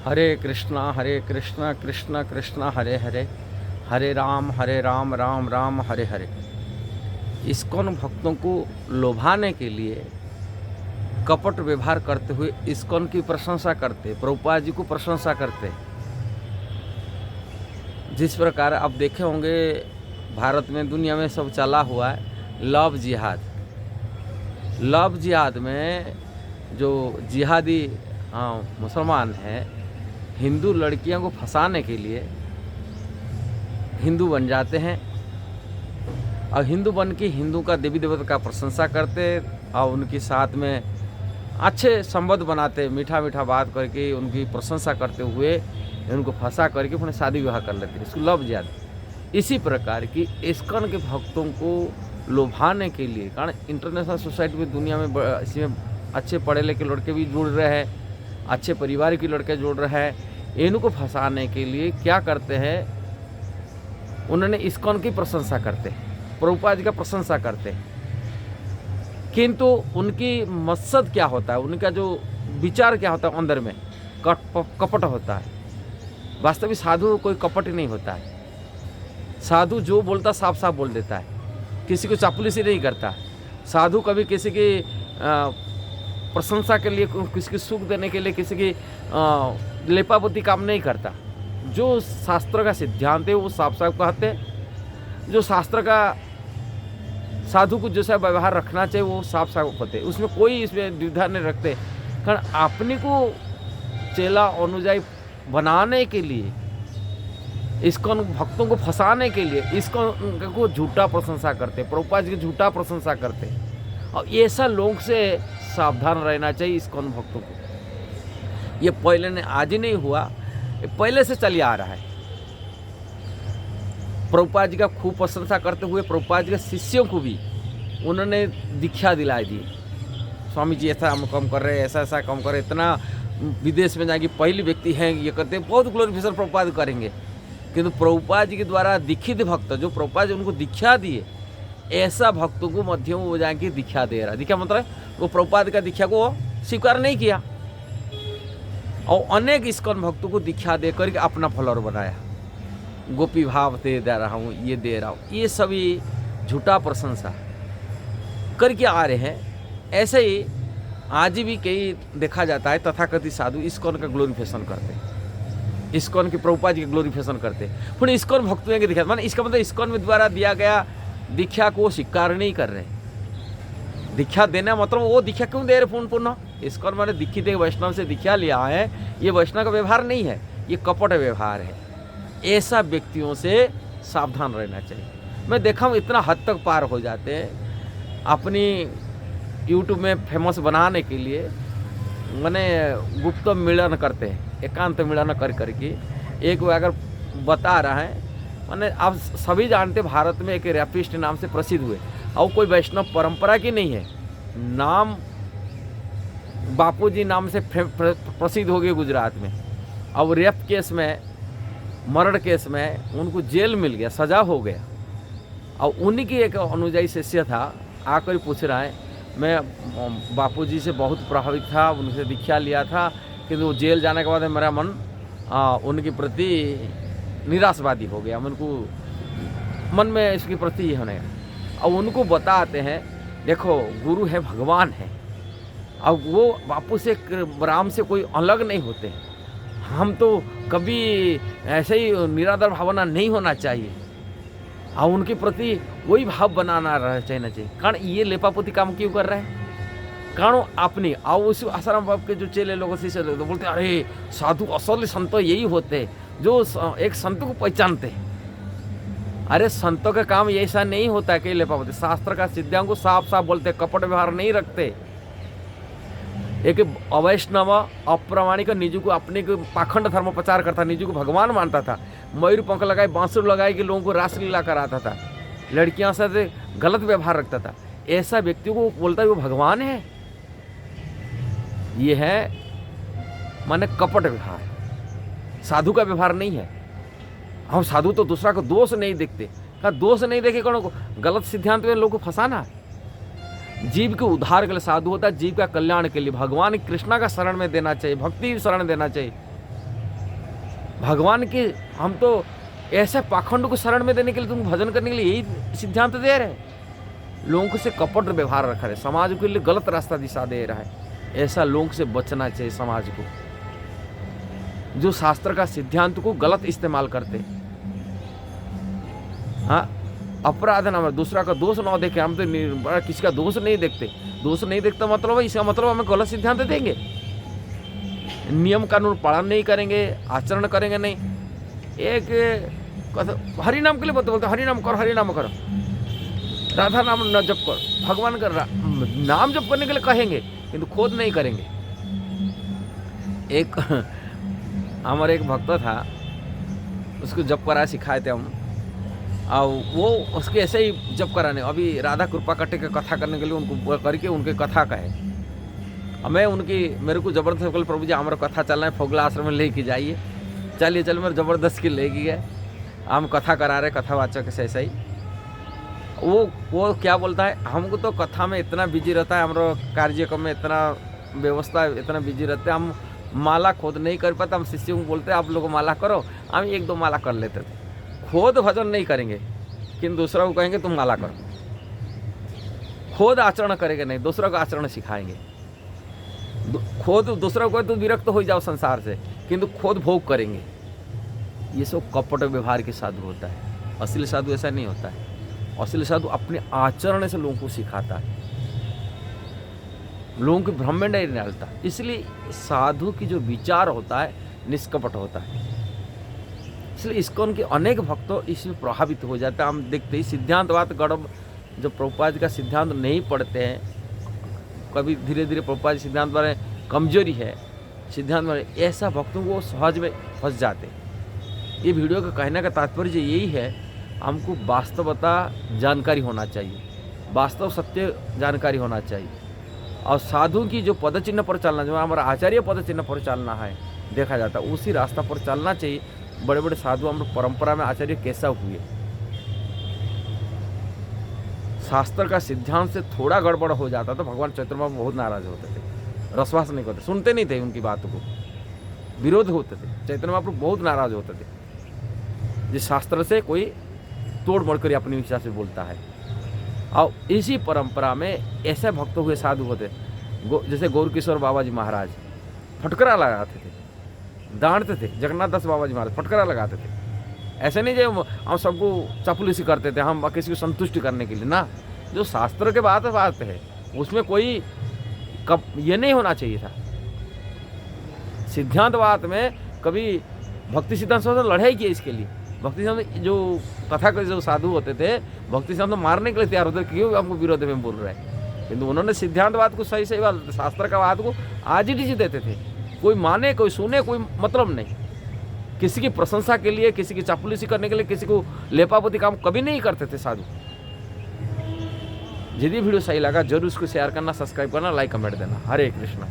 हरे कृष्णा कृष्ण कृष्ण हरे हरे, हरे Ram Ram Ram Hare Hare. ISKCON भक्तों को लोभाने के लिए कपट व्यवहार करते हुए इस्कॉन की प्रशंसा करते, प्रभुपाद जी को प्रशंसा करते। जिस प्रकार आप देखे होंगे भारत में, दुनिया में सब चला हुआ है लव जिहाद। लव जिहाद में जो जिहादी मुसलमान हैं, हिंदू लड़कियों को फंसाने के लिए हिंदू बन जाते हैं और हिंदू बन के हिंदू का देवी देवता का प्रशंसा करते और उनके साथ में अच्छे संबंध बनाते, मीठा मीठा बात करके उनकी प्रशंसा करते हुए उनको फंसा करके अपने शादी विवाह कर लेते हैं। इसको लव जिहाद। इसी प्रकार की इस्कॉन के भक्तों को लुभाने के लिए, कारण इंटरनेशनल सोसाइटी में, दुनिया में इसमें अच्छे पढ़े लिखे लड़के भी जुड़ रहे हैं, अच्छे परिवार के लड़के जुड़ रहे हैं। इनको फंसाने के लिए क्या करते हैं, उन्होंने इस्कॉन की प्रशंसा करते हैं, प्रभुपाद जी का प्रशंसा करते हैं, किंतु उनकी मकसद क्या होता है, उनका जो विचार क्या होता है अंदर में, कपट होता है। वास्तविक साधु कोई कपट नहीं होता है। साधु जो बोलता साफ साफ बोल देता है, किसी को चापलूसी नहीं करता। साधु कभी किसी की प्रशंसा के लिए, किसी की सुख देने के लिए, किसी की लेपापोती काम नहीं करता। जो शास्त्र का सिद्धांत है वो साफ साफ कहते, जो शास्त्र का साधु को जैसा व्यवहार रखना चाहिए वो साफ साफ होते, उसमें कोई इसमें द्विधा नहीं रखते। कारण अपने को चेला अनुयायी बनाने के लिए, इस्कॉन भक्तों को फंसाने के लिए इस्कॉन को झूठा प्रशंसा करते, प्रभुपाद जी की झूठा प्रशंसा करते। और ऐसा लोग से सावधान रहना चाहिए इस्कॉन भक्तों को। ये पहले ने आज ही नहीं हुआ, ये पहले से चलिए आ रहा है। प्रभुपाद जी का खूब प्रशंसा करते हुए प्रभुपाद जी के शिष्यों को भी उन्होंने दीक्षा दिला दी। स्वामी जी ऐसा हम काम कर रहे हैं, ऐसा ऐसा काम कर रहे हैं, इतना विदेश में जाएंगे, पहली व्यक्ति हैं ये करते हैं, बहुत ग्लोरिफिकेशन प्रभुपाद करेंगे। किंतु प्रभुपाद जी के द्वारा दीक्षित भक्त, जो प्रभुपाद जी उनको दीक्षा दिए, ऐसा भक्तों को मध्य में वो जाके दीक्षा दे रहा। दीक्षा मतलब वो प्रभुपाद का दीक्षा को स्वीकार नहीं किया और अनेक इस्कॉन भक्तों को दीक्षा दे करके अपना फॉलोअर बनाया। गोपी भाव दे रहा हूँ, ये दे रहा हूँ, ये सभी झूठा प्रशंसा करके आ रहे हैं। ऐसे ही आज भी कई देखा जाता है तथाकथित साधु इस्कॉन का ग्लोरिफिकेशन करते, इस्कॉन के प्रभुपाद जी का ग्लोरिफिकेशन करते, फिर इस्कॉन भक्तों की दीक्षा, माने इसका मतलब इस्कॉन में द्वारा दिया गया दीक्षा को स्वीकार नहीं कर रहे। दीक्षा देना मतलब वो दीक्षा क्यों दे रहे पुनः? इस्कॉन माने दीक्षित एक वैष्णव से दीक्षा लिया है, ये वैष्णव का व्यवहार नहीं है, ये कपट व्यवहार है। ऐसा व्यक्तियों से सावधान रहना चाहिए। मैं देखा हूँ इतना हद तक पार हो जाते हैं अपनी यूट्यूब में फेमस बनाने के लिए, मैंने गुप्त मिलन करते हैं, एकांत मिलन कर करके एक अगर बता रहा है, मैंने आप सभी जानते भारत में एक रैपिस्ट नाम से प्रसिद्ध हुए और कोई वैष्णव परंपरा की नहीं है, नाम बापूजी नाम से प्रसिद्ध हो गए गुजरात में। और रेप केस में, मर्डर केस में उनको जेल मिल गया, सजा हो गया। और उन्हीं की एक अनुयायी शिष्य था, आकर पूछ रहा है, मैं बापूजी से बहुत प्रभावित था, उनसे दीक्षा लिया था, किंतु वो जेल जाने के बाद मेरा मन उनके प्रति निराशवादी हो गया, मन में इसके प्रति ये होने। और उनको बताते हैं, देखो गुरु है, भगवान है, और वो बापू से, राम से कोई अलग नहीं होते। हम तो कभी ऐसे ही निरादर भावना नहीं होना चाहिए और उनके प्रति वही भाव बनाना रहना चाहिए। कारण ये लेपापोती काम क्यों कर रहे हैं? कारण अपनी और उस आसाराम बाप के जो चेले लोगों से तो बोलते हैं, अरे साधु असली संत यही होते हैं जो एक संत को पहचानते हैं। अरे संतों का काम ऐसा नहीं होता है कि लेपापोती, शास्त्र का सिद्धांत को साफ साफ बोलते, कपट व्यवहार नहीं रखते। एक अवैष्णव अप्रामाणिक निजू को अपने को पाखंड धर्म प्रचार करता, निजू को भगवान मानता था, मयूर पंख लगाए बांसुर लगाए कि लोगों को रासलीला कराता था, लड़कियों से गलत व्यवहार रखता था। ऐसा व्यक्ति को बोलता है वो भगवान है। ये है माने कपट व्यवहार, साधु का व्यवहार नहीं है। हम साधु तो दूसरा को दोष नहीं देखते, का दोष नहीं देखे कौन को गलत सिद्धांत में लोगों को फंसाना है। जीव के उद्धार के लिए साधु होता है, जीव का कल्याण के लिए भगवान कृष्णा का शरण में देना चाहिए, भक्ति शरण देना चाहिए। भगवान के हम तो ऐसे पाखंड को शरण में देने के लिए, तुम भजन करने के लिए यही सिद्धांत दे रहे हैं। लोगों से कपट व्यवहार रखा है, समाज के लिए गलत रास्ता दिशा दे रहा है। ऐसा लोगों से बचना चाहिए समाज को, जो शास्त्र का सिद्धांत को गलत इस्तेमाल करते। हाँ, अपराध नाम दूसरा का दोष ना देखे, हम तो किसी का दोष नहीं देखते। दोष नहीं देखता मतलब है, इसका मतलब हमें गलत सिद्धांत देंगे, नियम कानून पालन नहीं करेंगे, आचरण करेंगे नहीं। एक हरि नाम के लिए बोलते हरि नाम करो, हरि नाम करो, राधा नाम न जप करो, भगवान का नाम जप करने के लिए कहेंगे किंतु खुद नहीं करेंगे। एक हमारे एक भक्त था, उसको जप करा सिखाए थे हम, और वो उसके ऐसे ही जप कराने। अभी राधा कृपा कटे का कथा करने के लिए उनको करके उनके कथा कहे, मैं मेरे को जबरदस्त कल प्रभु जी हमारा कथा चलना है, फोगला आश्रम में लेके जाइए। चलिए चलो, मेरे जबरदस्त की लेके गए, हम कथा करा रहे कथावाचक से। ऐसा ही वो क्या बोलता है, हमको तो कथा में इतना बिजी रहता है, हमारा कार्यक्रम में इतना व्यवस्था इतना बिजी रहते हैं, हम माला खुद नहीं कर पाते। हम शिष्यों को बोलते हैं आप लोग माला करो, हम 1-2 माला कर लेते थे। खुद भजन नहीं करेंगे किंतु दूसरा को कहेंगे तुम माला करो। खुद आचरण करेंगे नहीं, दूसरा को आचरण सिखाएंगे। खुद दूसरा को तो विरक्त हो जाओ संसार से, किंतु खुद भोग करेंगे। ये सब कपट व्यवहार के साधु होता है। असली साधु ऐसा नहीं होता है। असली साधु अपने आचरण से लोगों को सिखाता है, लोगों के भ्रम में नहीं डालता। इसलिए साधु की जो विचार होता है निष्कपट होता है। इसलिए इस्कॉन के अनेक भक्तों इसमें प्रभावित हो जाते हैं। हम देखते ही सिद्धांतवाद गड़ब, जो प्रभुपाद का सिद्धांत नहीं पढ़ते हैं, कभी धीरे धीरे प्रभुपाद सिद्धांत में कमजोरी है, सिद्धांत में ऐसा भक्तों को सहज में फंस जाते हैं। ये वीडियो का कहने का तात्पर्य यही है, हमको वास्तवता जानकारी होना चाहिए, वास्तव सत्य जानकारी होना चाहिए। और साधु की जो पदचिन्ह पर चलना, जो हमारा आचार्य पदचिन्ह पर चलना है देखा जाता है, उसी रास्ता पर चलना चाहिए। बड़े बड़े साधु हम परंपरा में आचार्य कैसा हुए, शास्त्र का सिद्धांत से थोड़ा गड़बड़ हो जाता तो भगवान चैतन्य महाप्रभु बहुत नाराज होते थे, रसवास नहीं करते, सुनते नहीं थे, उनकी बात को विरोध होते थे। चैतन्य महाप्रभु बहुत नाराज होते थे जिस शास्त्र से कोई तोड़ मोड़ कर अपनी इच्छा से बोलता है। और इसी परंपरा में ऐसे भक्त हुए साधु होते, जैसे गौर किशोर बाबा जी महाराज फटकरा लगाते थे, डांटते थे। जगन्नाथ दास बाबा जी महाराज फटकरा लगाते थे। ऐसे नहीं जो हम सबको चापलूसी करते थे, हम किसी को संतुष्ट करने के लिए ना। जो शास्त्र के बात है उसमें कोई ये नहीं होना चाहिए था। सिद्धांतवाद में कभी भक्ति सिद्धांत से लड़ाई की इसके लिए। भक्ति सिद्धांत जो कथा के जो साधु होते थे, भक्ति सिद्धांत मारने के लिए तैयार होते थे, क्यों हमको विरोध में बोल रहे हैं। किंतु उन्होंने सिद्धांतवाद को सही बात, शास्त्र का बात को आज ही देते थे। कोई माने कोई सुने कोई मतलब नहीं। किसी की प्रशंसा के लिए, किसी की चापलूसी करने के लिए, किसी को लेपापोती काम कभी नहीं करते थे साधु। यदि वीडियो सही लगा जरूर उसको शेयर करना, सब्सक्राइब करना, लाइक कमेंट देना। हरे कृष्णा।